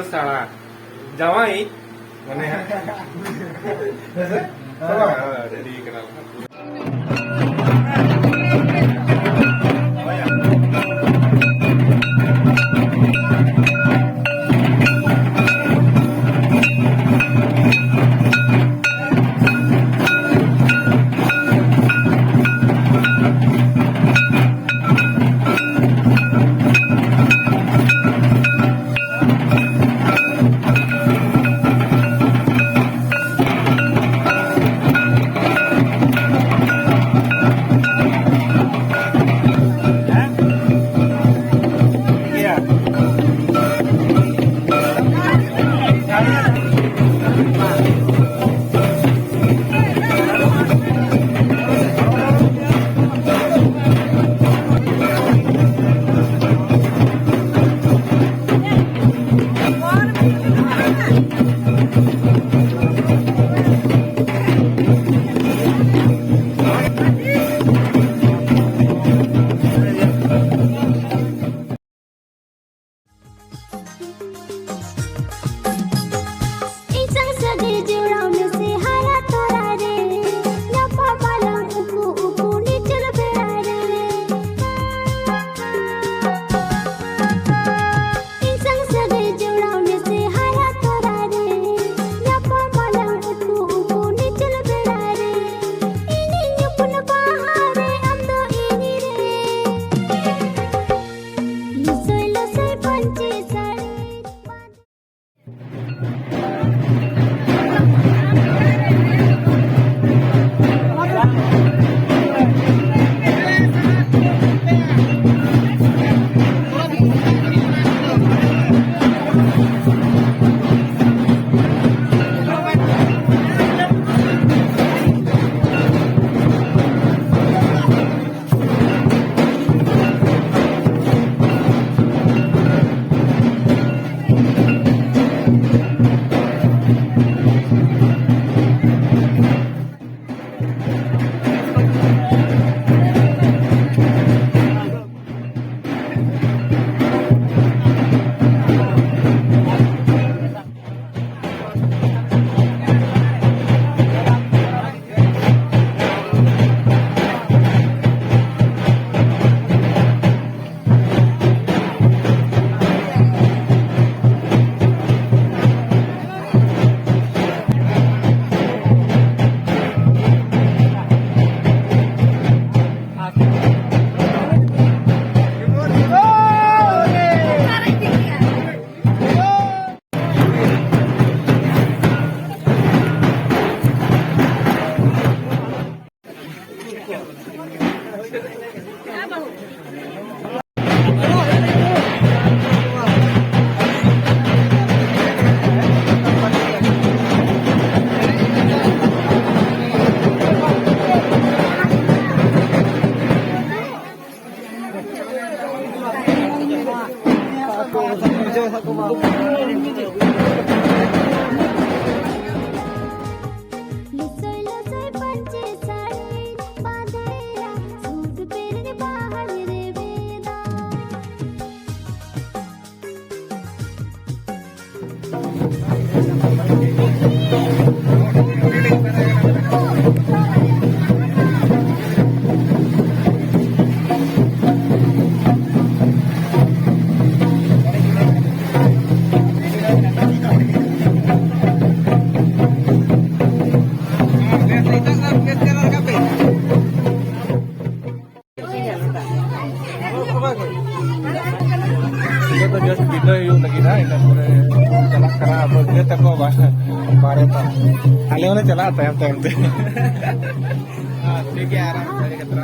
salah. Jawai mana ya? Jadi kenal. तो just video use लगी ना इधर पूरे चला करा अब ये तक को बारे था आले वाले चला आता है टाइम पे हां ठीक है आराम से कतरा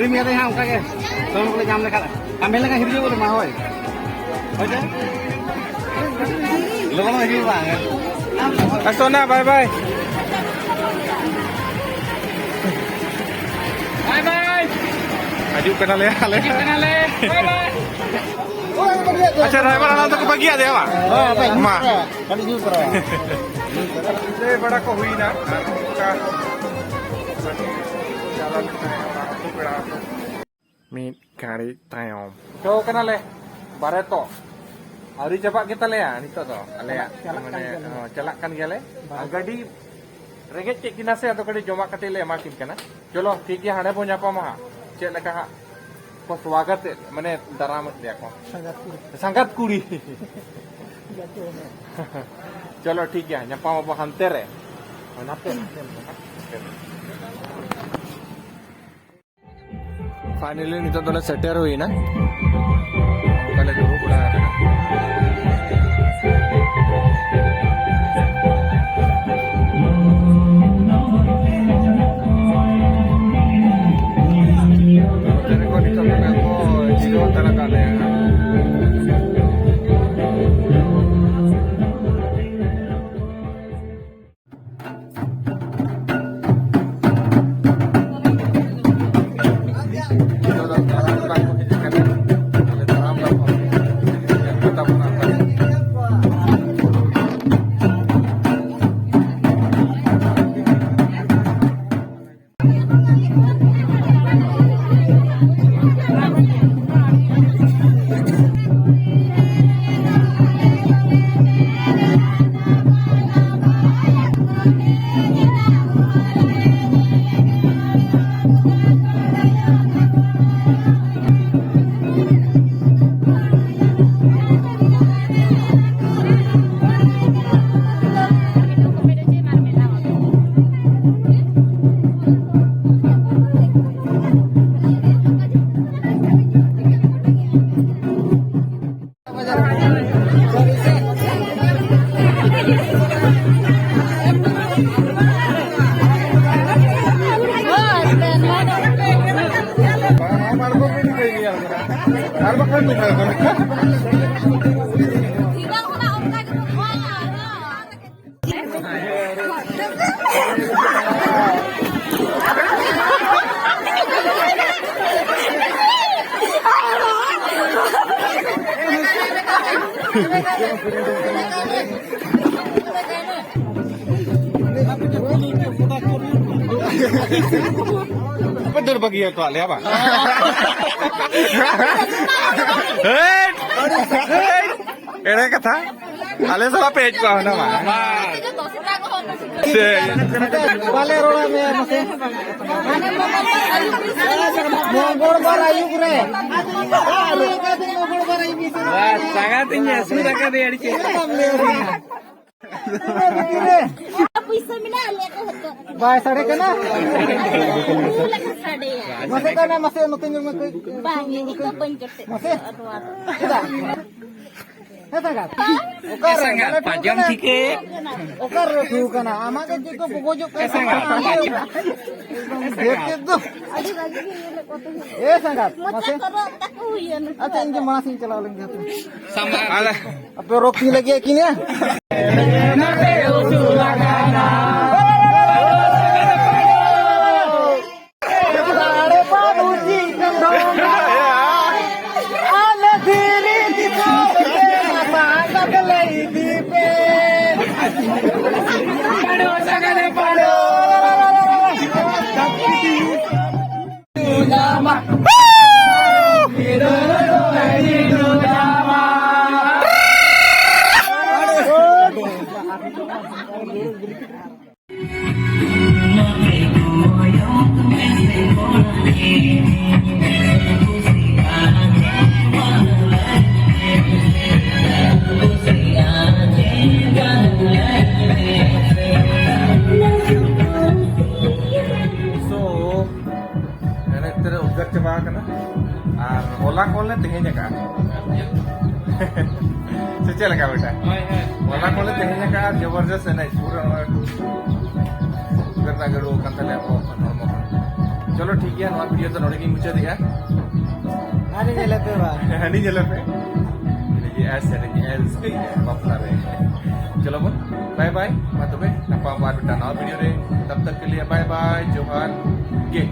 Kirim ya teh angka ke. Tolong boleh jam lekat. Ambil lagi hidup boleh mah hoy. Hoy. Lo kan hidup banget. Astona, bye bye. Bye bye. Aju kenal ya, Ale. Kenal le. Bye bye. Acha driver आना तो बगिया दे वा हां भाई मा कल use करो से बड़ा को हुई ना का ज्यादा लगता है तो बड़ा मी गाड़ी tayom तो kenal le bareto hari coba kita le ya nito to ale ya mane celak kan gele gadi reget cek kinase atau kadi joma kate le makin kana चलो ठीक है हाने punya apa mah cek leka को स्वागत मैंने दरामत दिया को संगत कुड़ी चलो ठीक है nyapa mau hanter ya hanter finally नितो तो सेटर हुई ना कल जो पड़ा तेरे को नितो को जीरो तरह का ले Betul bagi ya kok, lihat apa? Ini kata, ale salah page kau nama. Bale rola me mase. Mogor barayu kure. Mogor barayu bisa. Wah, sangat tinggi. Sudah kade adiche. पैसा मिला लेको होतो बाय साडे kana. साडे Mase kana mase nutin yung mag. bang ini ko panjote Mase. Sudah. Sangat. Okar sangat pajam sike. Okar review kana. Amake jiko bugojuk ka sangat. Dekhe do. adi lagi ini koto Sangat. mata Mase. karo taku yan अच्छा इनके माँ से चला लेंगे Ale, अब तो रोकने लगी है कि नहीं coba kena olah kolnya tehnya kan secel ka beta olah kolnya tehnya kan जबरदस्त है ना पूरा करना गड़ो कंतले आपको नॉर्मल चलो ठीक है नवा वीडियो तो नोड़े की मुझे दिया Ani nyele pe ba. नहीं चलो पे ये ऐसे नहीं ऐसे बापला रे चलो बोल बाय बाय मत बे नपा बार बेटा नवा वीडियो रे तब तक के लिए बाय बाय जोहार गे